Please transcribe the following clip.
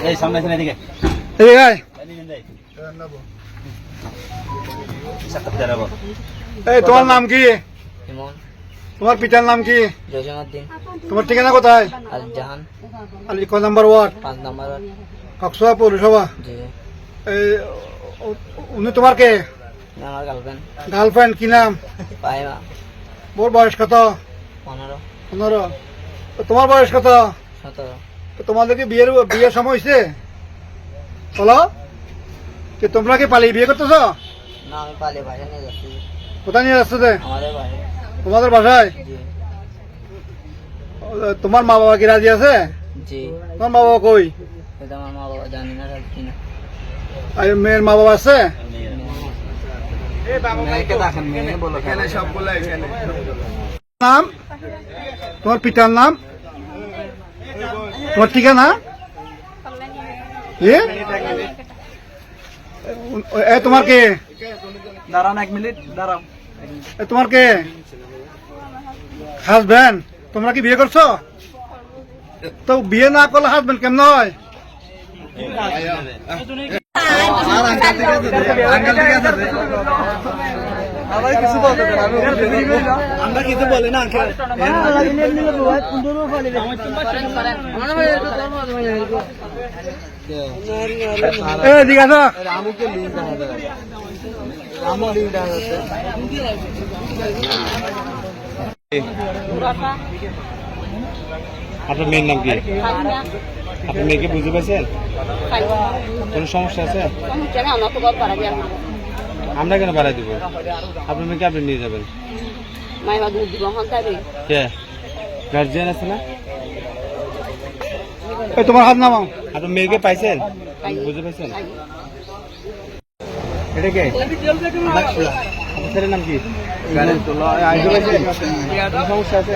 এই সামনে এখানে এদিকে এদিকে আয়। এই তোমার নাম কি? ইমন তোমার পিতার নাম কি? জসিমউদ্দিন তোমার ঠিকানা কোথায়? আল জাহান আলি ক নাম্বার ওয়ার্ড? 5 নম্বর কক্সবাজার পৌরসভা। জি এই উনি তোমার কে? আমার গার্লফ্রেন্ড গার্লফ্রেন্ড কি নাম? পায়মা ওর বয়স কত? 15 15। তোমার বয়স কত? 17 তোমাদের কি বিয়ের সময় হয়েছে? বলো যে তোমরা কি পালিয়ে বিয়ে করতেছ? না আমি পালিয়ে বাসা নিয়ে যাচ্ছি কোথায় নিয়ে যাচ্ছে? আমাদের বাড়ি তোমাদের বাসায়? জি তোমার মা বাবা কি রাজি আছে? জি তোমার মা বাবা কই? এটা আমার মা বাবা জানি না রাখছি না আর মেয়ের মা বাবা আছে? নাম? তোমার পিতার নাম? তোমার ঠিকানা? তোমার কে? দাঁড়ান 1 মিনিট দাঁড়াও। তোমার কে? হাজবেন্ড? তোমরা কি বিয়ে করছো? তো বিয়ে না করলে হাজবেন্ড কেমন হয়? আমরা কিছু বলি না আঙ্কেল। এদিকে আসো। আপনার মেয়ের নাম কি? আপনার মেয়েকে বুঝতে পারছেন? কোনো সমস্যা আছে? আমরা কেন বাড়াই দিব? আপনার মেয়েকে আপনি নিয়ে যাবেন। কে গার্জিয়ান আছে না? তোমার হাত নামাও। আপনার মেয়েকে পাইছেন? বুঝতে পারছেন? এটা কে? আপনার ছেলের নাম কি? সমস্যা আছে?